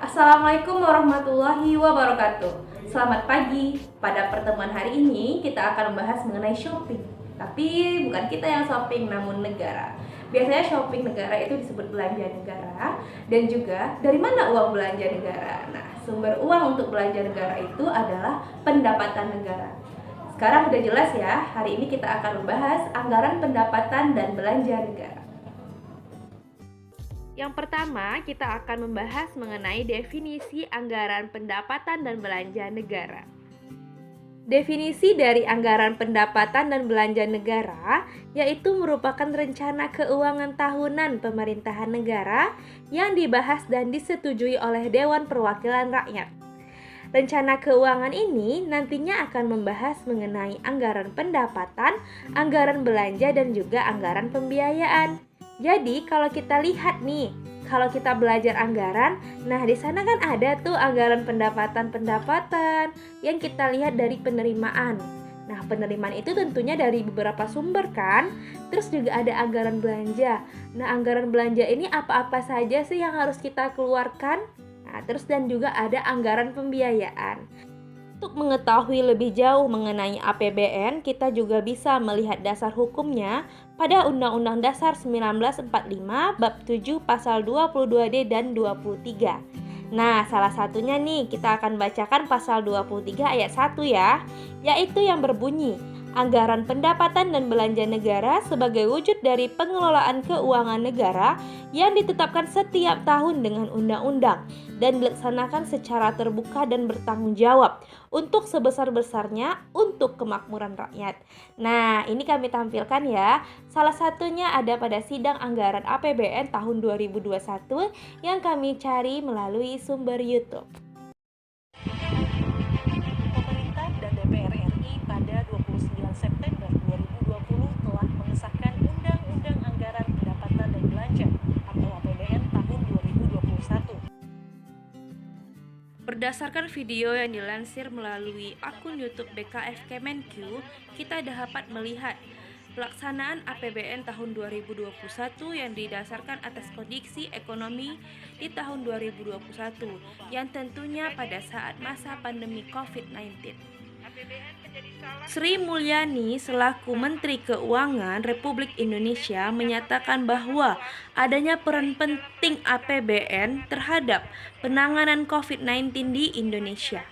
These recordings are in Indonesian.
Assalamualaikum warahmatullahi wabarakatuh. Selamat pagi. Pada pertemuan hari ini kita akan membahas mengenai shopping. Tapi bukan kita yang shopping, namun negara. Biasanya shopping negara itu disebut belanja negara. Dan juga dari mana uang belanja negara. Nah, sumber uang untuk belanja negara itu adalah pendapatan negara. Sekarang udah jelas ya, hari ini kita akan membahas anggaran pendapatan dan belanja negara. Yang pertama, kita akan membahas mengenai definisi anggaran pendapatan dan belanja negara. Definisi dari anggaran pendapatan dan belanja negara yaitu merupakan rencana keuangan tahunan pemerintahan negara yang dibahas dan disetujui oleh Dewan Perwakilan Rakyat. Rencana keuangan ini nantinya akan membahas mengenai anggaran pendapatan, anggaran belanja, dan juga anggaran pembiayaan. Jadi kalau kita lihat nih, kalau kita belajar anggaran, nah di sana kan ada tuh anggaran pendapatan yang kita lihat dari penerimaan. Nah, penerimaan itu tentunya dari beberapa sumber kan. Terus juga ada anggaran belanja. Nah, anggaran belanja ini apa-apa saja sih yang harus kita keluarkan? Nah, terus dan juga ada anggaran pembiayaan. Untuk mengetahui lebih jauh mengenai APBN, kita juga bisa melihat dasar hukumnya pada Undang-Undang Dasar 1945 Bab 7 Pasal 22D dan 23. Nah, salah satunya nih kita akan bacakan Pasal 23 ayat 1 ya, yaitu yang berbunyi, anggaran pendapatan dan belanja negara sebagai wujud dari pengelolaan keuangan negara yang ditetapkan setiap tahun dengan undang-undang dan dilaksanakan secara terbuka dan bertanggung jawab untuk sebesar-besarnya untuk kemakmuran rakyat. Nah, ini kami tampilkan ya. Salah satunya ada pada sidang anggaran APBN tahun 2021 yang kami cari melalui sumber YouTube. Pemerintah dan DPR RI pada 29 September 2020 telah mengesahkan Undang-Undang Anggaran Pendapatan dan Belanja atau APBN tahun 2021. Berdasarkan video yang dilansir melalui akun YouTube BKF Kemenq, kita dapat melihat pelaksanaan APBN tahun 2021 yang didasarkan atas kondisi ekonomi di tahun 2021 yang tentunya pada saat masa pandemi COVID-19. Sri Mulyani selaku Menteri Keuangan Republik Indonesia menyatakan bahwa adanya peran penting APBN terhadap penanganan COVID-19 di Indonesia.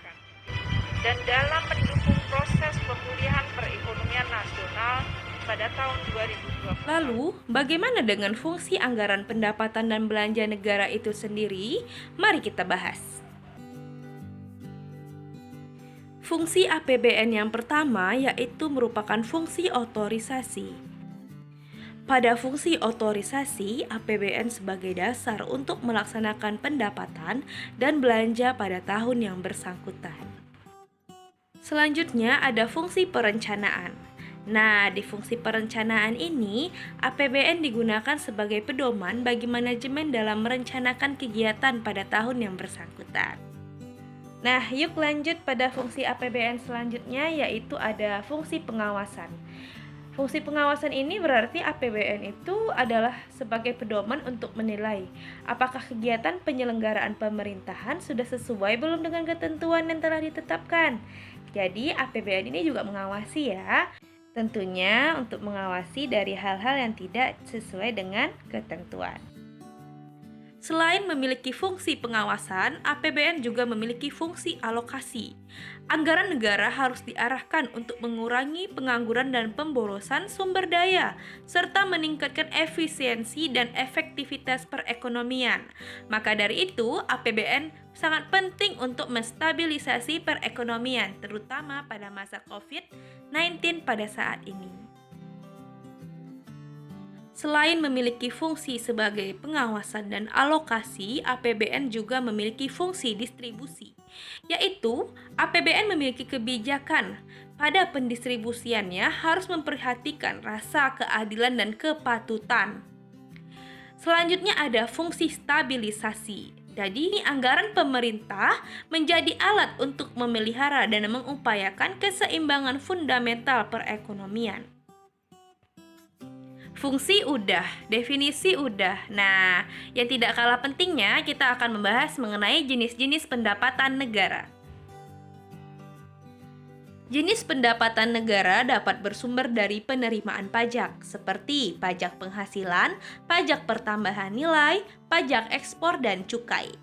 Dan dalam mendukung proses pemulihan perekonomian nasional pada tahun 2020. Lalu, bagaimana dengan fungsi anggaran pendapatan dan belanja negara itu sendiri? Mari kita bahas. Fungsi APBN yang pertama yaitu merupakan fungsi otorisasi. Pada fungsi otorisasi, APBN sebagai dasar untuk melaksanakan pendapatan dan belanja pada tahun yang bersangkutan. Selanjutnya ada fungsi perencanaan. Nah, di fungsi perencanaan ini, APBN digunakan sebagai pedoman bagi manajemen dalam merencanakan kegiatan pada tahun yang bersangkutan. Nah, yuk lanjut pada fungsi APBN selanjutnya, yaitu ada fungsi pengawasan. Fungsi pengawasan ini berarti APBN itu adalah sebagai pedoman untuk menilai apakah kegiatan penyelenggaraan pemerintahan sudah sesuai belum dengan ketentuan yang telah ditetapkan. Jadi, APBN ini juga mengawasi ya. Tentunya untuk mengawasi dari hal-hal yang tidak sesuai dengan ketentuan. Selain memiliki fungsi pengawasan, APBN juga memiliki fungsi alokasi. Anggaran negara harus diarahkan untuk mengurangi pengangguran dan pemborosan sumber daya, serta meningkatkan efisiensi dan efektivitas perekonomian. Maka dari itu, APBN sangat penting untuk menstabilisasi perekonomian, terutama pada masa COVID-19 pada saat ini. Selain memiliki fungsi sebagai pengawasan dan alokasi, APBN juga memiliki fungsi distribusi, yaitu APBN memiliki kebijakan pada pendistribusiannya harus memperhatikan rasa keadilan dan kepatutan. Selanjutnya ada fungsi stabilisasi. Jadi, anggaran pemerintah menjadi alat untuk memelihara dan mengupayakan keseimbangan fundamental perekonomian. Fungsi udah, definisi udah. Nah, yang tidak kalah pentingnya, kita akan membahas mengenai jenis-jenis pendapatan negara. Jenis pendapatan negara dapat bersumber dari penerimaan pajak, seperti pajak penghasilan, pajak pertambahan nilai, pajak ekspor, dan cukai.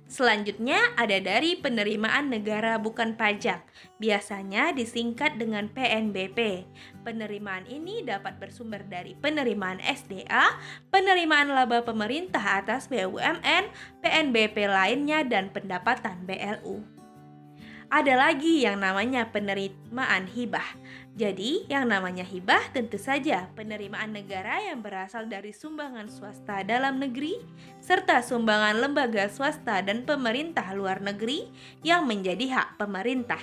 Selanjutnya ada dari penerimaan negara bukan pajak, biasanya disingkat dengan PNBP. Penerimaan ini dapat bersumber dari penerimaan SDA, penerimaan laba pemerintah atas BUMN, PNBP lainnya, dan pendapatan BLU. Ada lagi yang namanya penerimaan hibah. Jadi, yang namanya hibah tentu saja penerimaan negara yang berasal dari sumbangan swasta dalam negeri, serta sumbangan lembaga swasta dan pemerintah luar negeri yang menjadi hak pemerintah.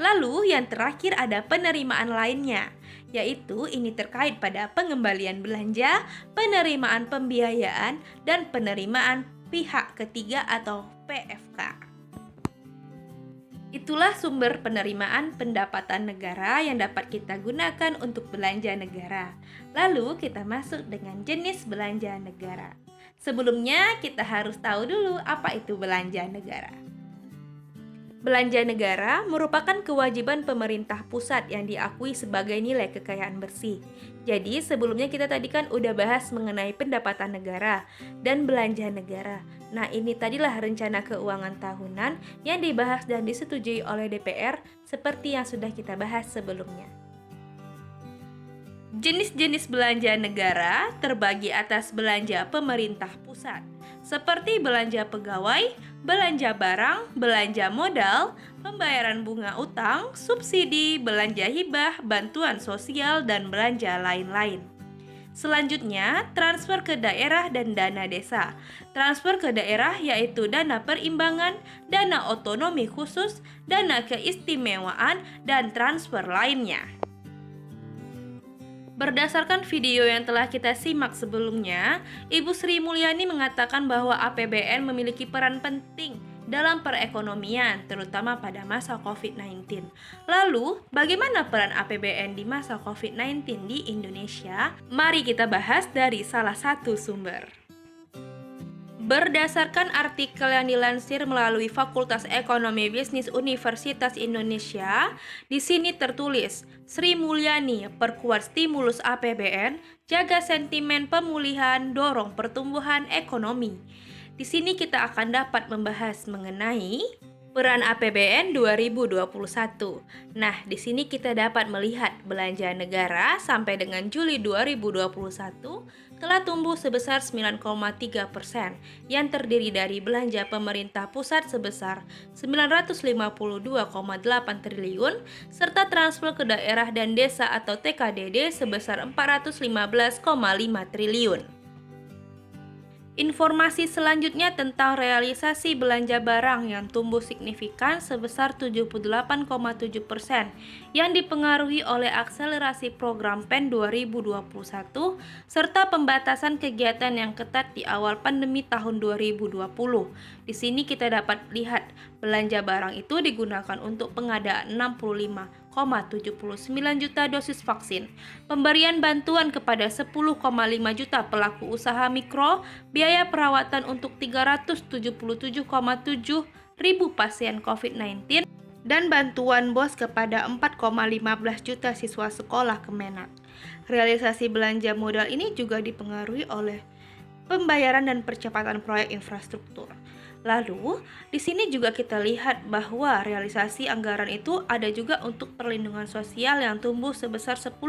Lalu, yang terakhir ada penerimaan lainnya, yaitu ini terkait pada pengembalian belanja, penerimaan pembiayaan, dan penerimaan pihak ketiga atau PFK. Itulah sumber penerimaan pendapatan negara yang dapat kita gunakan untuk belanja negara. Lalu kita masuk dengan jenis belanja negara. Sebelumnya kita harus tahu dulu apa itu belanja negara. Belanja negara merupakan kewajiban pemerintah pusat yang diakui sebagai nilai kekayaan bersih. Jadi sebelumnya kita tadi kan udah bahas mengenai pendapatan negara dan belanja negara. Nah, ini tadilah rencana keuangan tahunan yang dibahas dan disetujui oleh DPR seperti yang sudah kita bahas sebelumnya. Jenis-jenis belanja negara terbagi atas belanja pemerintah pusat, seperti belanja pegawai, belanja barang, belanja modal, pembayaran bunga utang, subsidi, belanja hibah, bantuan sosial, dan belanja lain-lain. Selanjutnya, transfer ke daerah dan dana desa. Transfer ke daerah yaitu dana perimbangan, dana otonomi khusus, dana keistimewaan, dan transfer lainnya. Berdasarkan video yang telah kita simak sebelumnya, Ibu Sri Mulyani mengatakan bahwa APBN memiliki peran penting dalam perekonomian, terutama pada masa COVID-19. Lalu, bagaimana peran APBN di masa COVID-19 di Indonesia? Mari kita bahas dari salah satu sumber. Berdasarkan artikel yang dilansir melalui Fakultas Ekonomi Bisnis Universitas Indonesia, di sini tertulis, Sri Mulyani perkuat stimulus APBN, jaga sentimen pemulihan, dorong pertumbuhan ekonomi. Di sini kita akan dapat membahas mengenai peran APBN 2021. Nah, di sini kita dapat melihat belanja negara sampai dengan Juli 2021 telah tumbuh sebesar 9,3%, yang terdiri dari belanja pemerintah pusat sebesar 952,8 triliun, serta transfer ke daerah dan desa atau TKDD sebesar 415,5 triliun. Informasi selanjutnya tentang realisasi belanja barang yang tumbuh signifikan sebesar 78,7% yang dipengaruhi oleh akselerasi program PEN 2021 serta pembatasan kegiatan yang ketat di awal pandemi tahun 2020. Di sini kita dapat lihat belanja barang itu digunakan untuk pengadaan 65,79 juta dosis vaksin, pemberian bantuan kepada 10,5 juta pelaku usaha mikro, biaya perawatan untuk 377,7 ribu pasien COVID-19, dan bantuan BOS kepada 4,15 juta siswa sekolah Kemenak. Realisasi belanja modal ini juga dipengaruhi oleh pembayaran dan percepatan proyek infrastruktur. Lalu, di sini juga kita lihat bahwa realisasi anggaran itu ada juga untuk perlindungan sosial yang tumbuh sebesar 10,1%.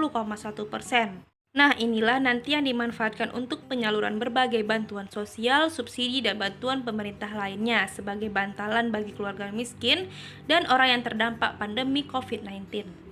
Nah, inilah nanti yang dimanfaatkan untuk penyaluran berbagai bantuan sosial, subsidi, dan bantuan pemerintah lainnya sebagai bantalan bagi keluarga miskin dan orang yang terdampak pandemi COVID-19.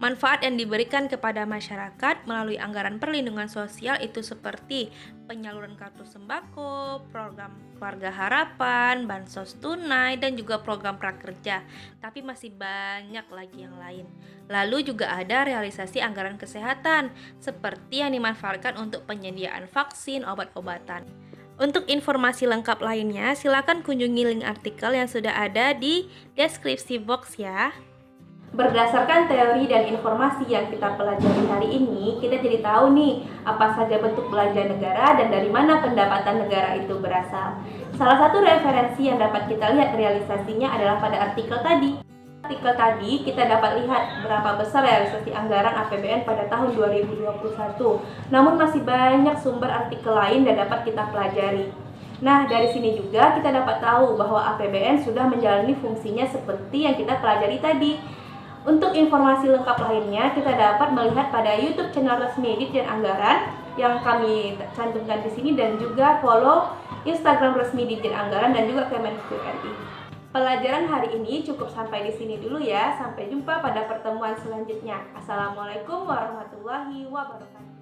Manfaat yang diberikan kepada masyarakat melalui anggaran perlindungan sosial itu seperti penyaluran kartu sembako, program keluarga harapan, bansos tunai, dan juga program prakerja. Tapi masih banyak lagi yang lain. Lalu juga ada realisasi anggaran kesehatan, seperti yang dimanfaatkan untuk penyediaan vaksin, obat-obatan. Untuk informasi lengkap lainnya, silakan kunjungi link artikel yang sudah ada di deskripsi box ya. Berdasarkan teori dan informasi yang kita pelajari hari ini, kita jadi tahu nih apa saja bentuk belanja negara dan dari mana pendapatan negara itu berasal. Salah satu referensi yang dapat kita lihat realisasinya adalah pada artikel tadi. Artikel tadi kita dapat lihat berapa besar realisasi anggaran APBN pada tahun 2021. Namun masih banyak sumber artikel lain yang dapat kita pelajari. Nah, dari sini juga kita dapat tahu bahwa APBN sudah menjalani fungsinya seperti yang kita pelajari tadi. Untuk informasi lengkap lainnya, kita dapat melihat pada YouTube channel resmi Ditjen Anggaran yang kami cantumkan di sini dan juga follow Instagram resmi Ditjen Anggaran dan juga Kemenku RI. Pelajaran hari ini cukup sampai di sini dulu ya. Sampai jumpa pada pertemuan selanjutnya. Assalamualaikum warahmatullahi wabarakatuh.